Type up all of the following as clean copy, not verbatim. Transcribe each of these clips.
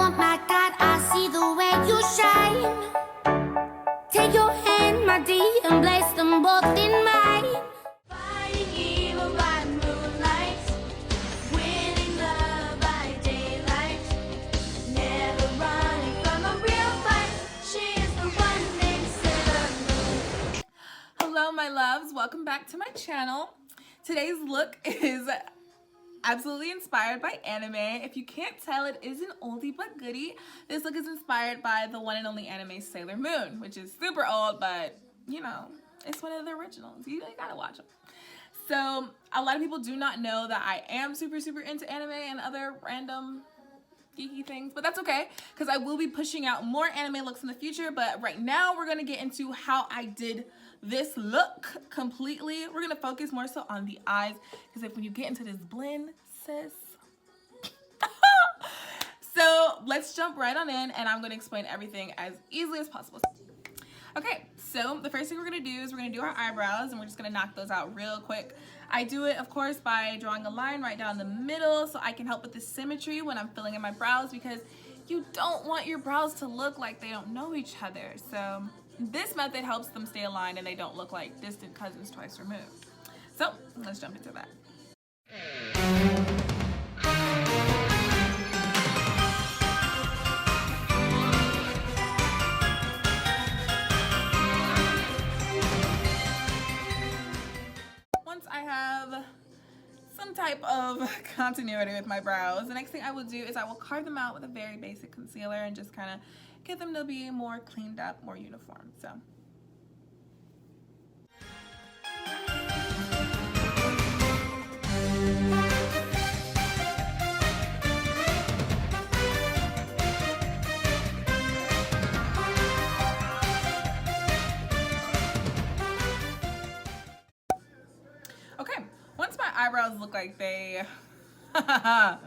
Oh my God, I see the way you shine. Take your hand, my dear, and place them both in mine. Fighting evil by moonlight, winning love by daylight, never running from a real fight. She is the one named Sailor Moon. Hello, my loves. Welcome back to my channel. Today's look is absolutely inspired by anime. If you can't tell, it is an oldie but goodie. This look is inspired by the one and only anime Sailor Moon, which is super old, but you know, it's one of the originals. You gotta watch them. So a lot of people do not know that I am super into anime and other random geeky things, but that's okay because I will be pushing out more anime looks in the future. But right now we're gonna get into how I did this look completely. We're gonna focus more so on the eyes because if when you get into this blend, sis. So let's jump right on in and I'm gonna explain everything as easily as possible. Okay, so the first thing we're gonna do is we're gonna do our eyebrows and we're just gonna knock those out real quick. I do it, of course, by drawing a line right down the middle so I can help with the symmetry when I'm filling in my brows because you don't want your brows to look like they don't know each other. So this method helps them stay aligned and they don't look like distant cousins twice removed. So let's jump into that. Once I have some type of continuity with my brows, the next thing I will do is I will carve them out with a very basic concealer and just kind of get them to be more cleaned up, more uniform. So okay, once my eyebrows look like they are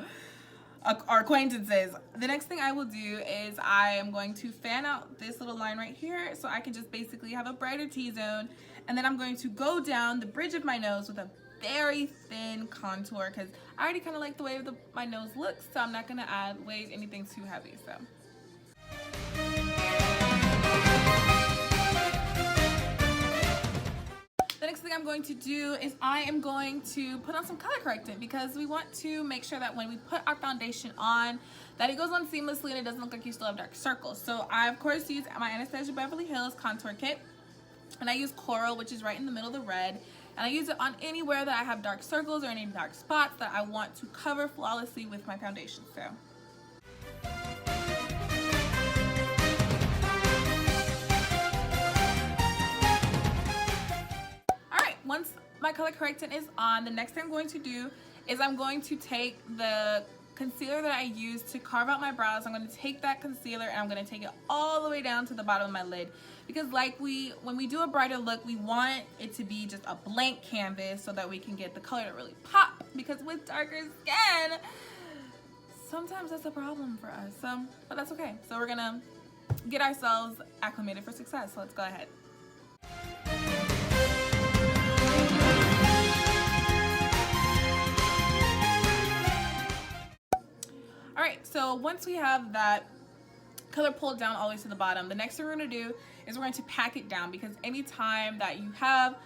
acquaintances, the next thing I will do is I am going to fan out this little line right here so I can just basically have a brighter T-zone, and then I'm going to go down the bridge of my nose with a very thin contour because I already kind of like the way my nose looks, so I'm not going to add anything too heavy. So the next thing I'm going to do is I am going to put on some color correctant because we want to make sure that when we put our foundation on that it goes on seamlessly and it doesn't look like you still have dark circles. So I of course use my Anastasia Beverly Hills contour kit and I use Coral, which is right in the middle of the red, and I use it on anywhere that I have dark circles or any dark spots that I want to cover flawlessly with my foundation. So once my color correctant is on, the next thing I'm going to do is I'm going to take the concealer that I use to carve out my brows. I'm going to take that concealer and I'm going to take it all the way down to the bottom of my lid because when we do a brighter look, we want it to be just a blank canvas so that we can get the color to really pop, because with darker skin sometimes that's a problem for us. But that's okay. So we're gonna get ourselves acclimated for success. So let's go ahead. Alright, so once we have that color pulled down all the way to the bottom, the next thing we're going to do is we're going to pack it down, because anytime that you have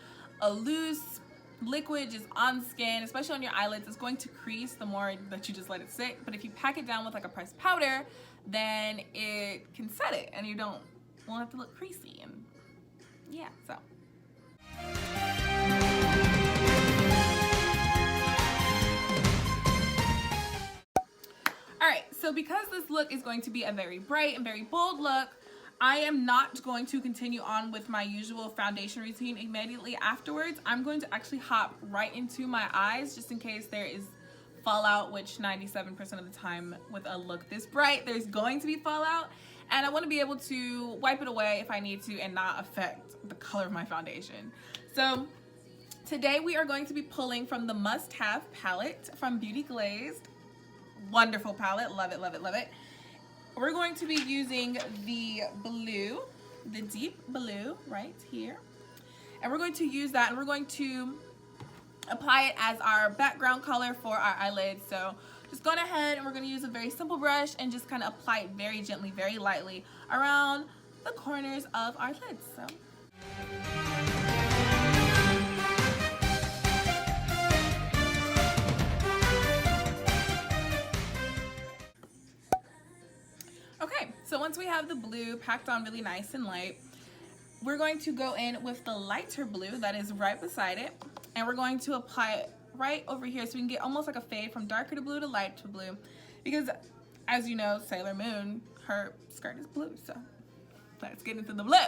a loose liquid just on skin, especially on your eyelids, it's going to crease the more that you just let it sit. But if you pack it down with like a pressed powder, then it can set it and you won't have to look creasy. And yeah, so alright, so because this look is going to be a very bright and very bold look, I am not going to continue on with my usual foundation routine immediately afterwards. I'm going to actually hop right into my eyes just in case there is fallout, which 97% of the time with a look this bright, there's going to be fallout. And I want to be able to wipe it away if I need to and not affect the color of my foundation. So today we are going to be pulling from the Must Have palette from Beaute Glazed. Wonderful palette, love it, love it, love it. We're going to be using the blue, the deep blue right here. And we're going to use that and we're going to apply it as our background color for our eyelids. So just going ahead and we're going to use a very simple brush and just kind of apply it very gently, very lightly around the corners of our lids. So. Okay, so once we have the blue packed on really nice and light, we're going to go in with the lighter blue that is right beside it, and we're going to apply it right over here so we can get almost like a fade from darker to blue to light to blue, because as you know, Sailor Moon, her skirt is blue. So let's get into the blue.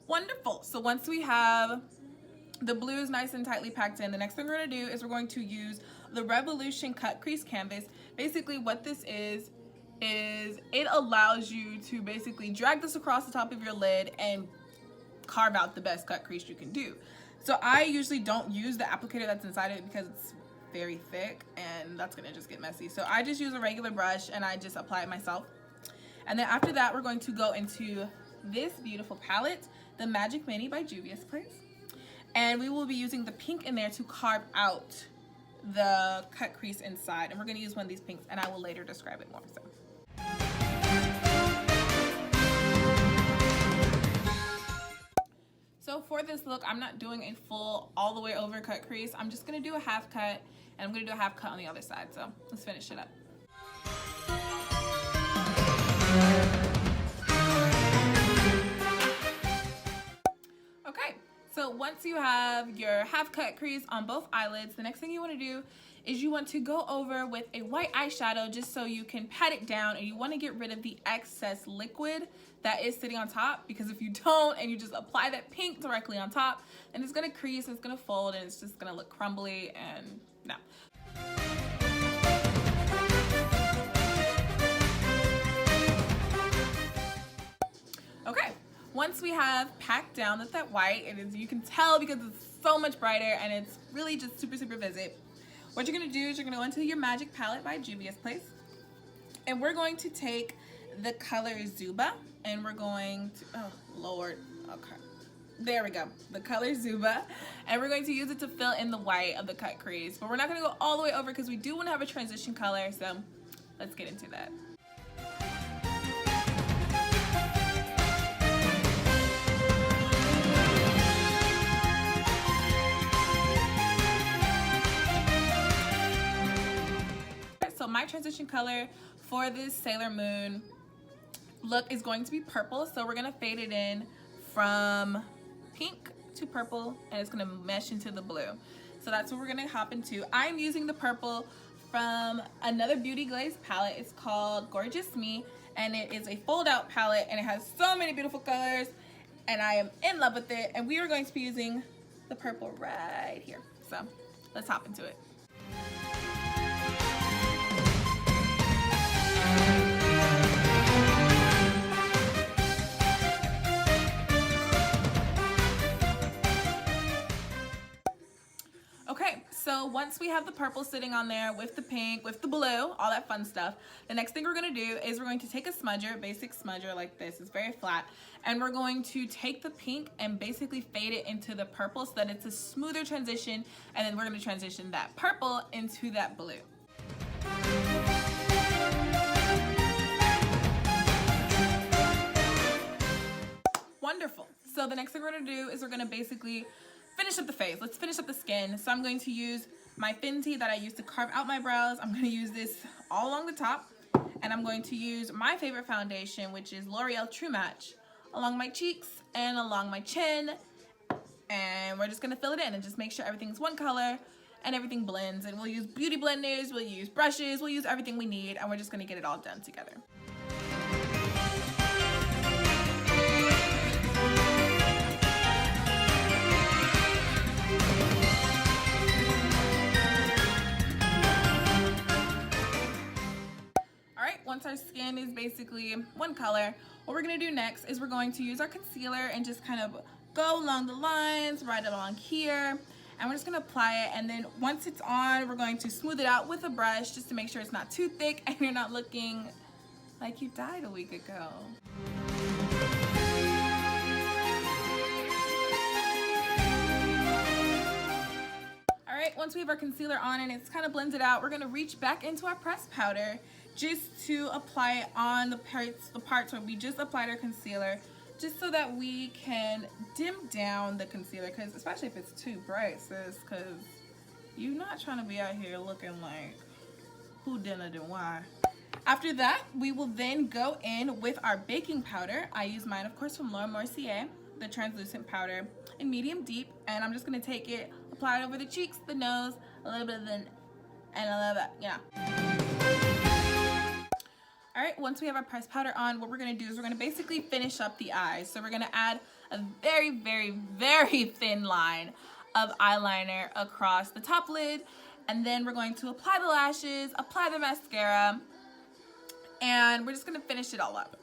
Wonderful. So once we have the blue is nice and tightly packed in, the next thing we're going to do is we're going to use the Revolution cut crease canvas. Basically what this is it allows you to basically drag this across the top of your lid and carve out the best cut crease you can do. So I usually don't use the applicator that's inside it because it's very thick and that's gonna just get messy. So I just use a regular brush and I just apply it myself. And then after that, we're going to go into this beautiful palette, the Magic Mini by Juvia's Place. And we will be using the pink in there to carve out the cut crease inside. And we're gonna use one of these pinks and I will later describe it more. So for this look, I'm not doing a full all the way over cut crease. I'm just gonna do a half cut, and I'm gonna do a half cut on the other side. So let's finish it up. Okay, so once you have your half cut crease on both eyelids, the next thing you wanna do is you want to go over with a white eyeshadow just so you can pat it down, and you want to get rid of the excess liquid that is sitting on top, because if you don't and you just apply that pink directly on top, then it's going to crease, it's going to fold, and it's just going to look crumbly, and no. Okay, once we have packed down with that white, it is, you can tell because it's so much brighter and it's really just super, super vivid. What you're gonna do is you're gonna go into your Magic Palette by Juvia's Place, and we're going to take the color Zuba, and we're going to, oh Lord, okay, there we go, the color Zuba, and we're going to use it to fill in the white of the cut crease, but we're not gonna go all the way over because we do want to have a transition color, so let's get into that. So my transition color for this Sailor Moon look is going to be purple. So we're gonna fade it in from pink to purple, and it's gonna mesh into the blue. So that's what we're gonna hop into. I'm using the purple from another Beauty Glazed palette. It's called Gorgeous Me, and it is a fold out palette, and it has so many beautiful colors, and I am in love with it. And we are going to be using the purple right here. So let's hop into it. Okay, so once we have the purple sitting on there with the pink, with the blue, all that fun stuff, the next thing we're gonna do is we're going to take a smudger, basic smudger like this, it's very flat, and we're going to take the pink and basically fade it into the purple so that it's a smoother transition, and then we're gonna transition that purple into that blue. Wonderful. So the next thing we're gonna do is we're gonna basically finish up the face. Let's finish up the skin. So I'm going to use my Fenty that I used to carve out my brows. I'm going to use this all along the top, and I'm going to use my favorite foundation, which is L'Oreal True Match, along my cheeks and along my chin, and we're just going to fill it in and just make sure everything's one color and everything blends. And we'll use beauty blenders, we'll use brushes, we'll use everything we need, and we're just going to get it all done together. Once our skin is basically one color, what we're going to do next is we're going to use our concealer and just kind of go along the lines, right along here, and we're just going to apply it. And then once it's on, we're going to smooth it out with a brush just to make sure it's not too thick and you're not looking like you died a week ago. Alright, once we have our concealer on and it's kind of blended out, we're going to reach back into our pressed powder just to apply it on the parts where we just applied our concealer, just so that we can dim down the concealer, because especially if it's too bright, sis, because you're not trying to be out here looking like who did it and why. After that, we will then go in with our baking powder. I use mine, of course, from Mercier, the translucent powder in medium deep, and I'm just going to take it, apply it over the cheeks, the nose, a little bit of the, and a little bit, yeah. Alright, once we have our pressed powder on, what we're going to do is we're going to basically finish up the eyes. So we're going to add a very, very, very thin line of eyeliner across the top lid, and then we're going to apply the lashes, apply the mascara, and we're just going to finish it all up.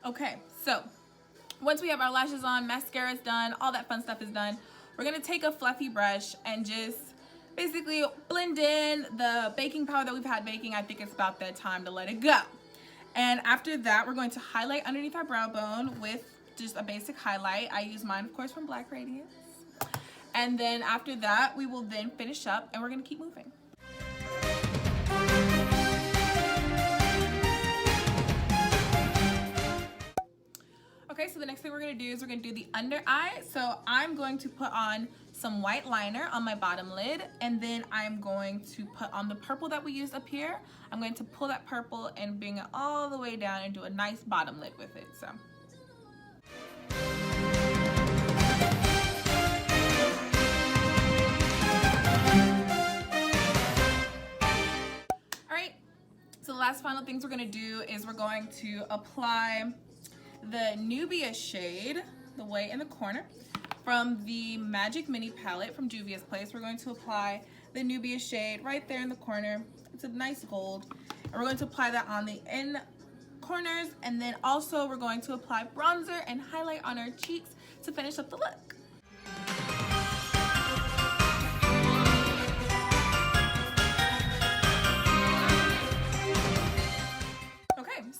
Okay, so once we have our lashes on, mascara is done, all that fun stuff is done, we're going to take a fluffy brush and just basically blend in the baking powder that we've had baking. I think it's about that time to let it go. And after that, we're going to highlight underneath our brow bone with just a basic highlight. I use mine, of course, from Black Radiance. And then after that, we will then finish up and we're going to keep moving. Okay, so the next thing we're going to do is we're going to do the under eye. So I'm going to put on some white liner on my bottom lid, and then I'm going to put on the purple that we used up here. I'm going to pull that purple and bring it all the way down and do a nice bottom lid with it. So. Alright, so the last final things we're going to do is we're going to apply the Nubia shade, the way in the corner, from the Magic Mini palette from Juvia's Place. We're going to apply the Nubia shade right there in the corner. It's a nice gold. And we're going to apply that on the end corners, and then also we're going to apply bronzer and highlight on our cheeks to finish up the look.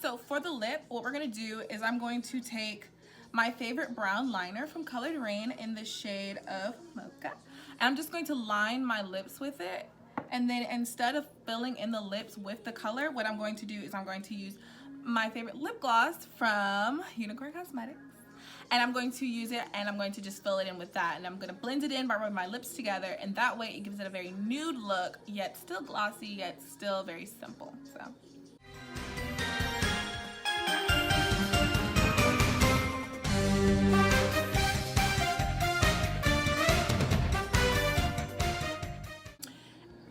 So for the lip, what we're going to do is I'm going to take my favorite brown liner from Colored Rain in the shade of Mocha. And I'm just going to line my lips with it. And then instead of filling in the lips with the color, what I'm going to do is I'm going to use my favorite lip gloss from Unicorn Cosmetics. And I'm going to use it and I'm going to just fill it in with that. And I'm going to blend it in by rubbing my lips together. And that way it gives it a very nude look, yet still glossy, yet still very simple. So.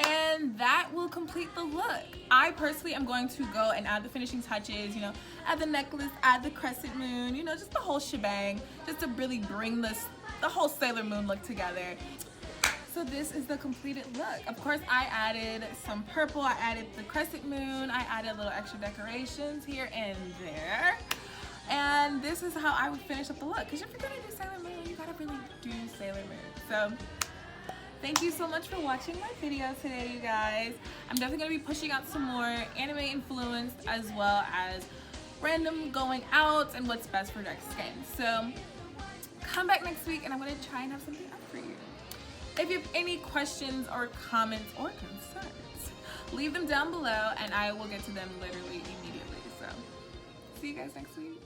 And that will complete the look. I personally am going to go and add the finishing touches, you know, add the necklace, add the crescent moon, you know, just the whole shebang, just to really bring the whole Sailor Moon look together. So this is the completed look. Of course, I added some purple, I added the crescent moon, I added little extra decorations here and there. And this is how I would finish up the look. Because if you're gonna do Sailor Moon, you gotta really do Sailor Moon. So thank you so much for watching my video today, you guys. I'm definitely gonna be pushing out some more anime influenced as well as random going out and what's best for dark skin. So come back next week and I'm gonna try and have something up for you. If you have any questions or comments or concerns, leave them down below and I will get to them literally immediately. So see you guys next week.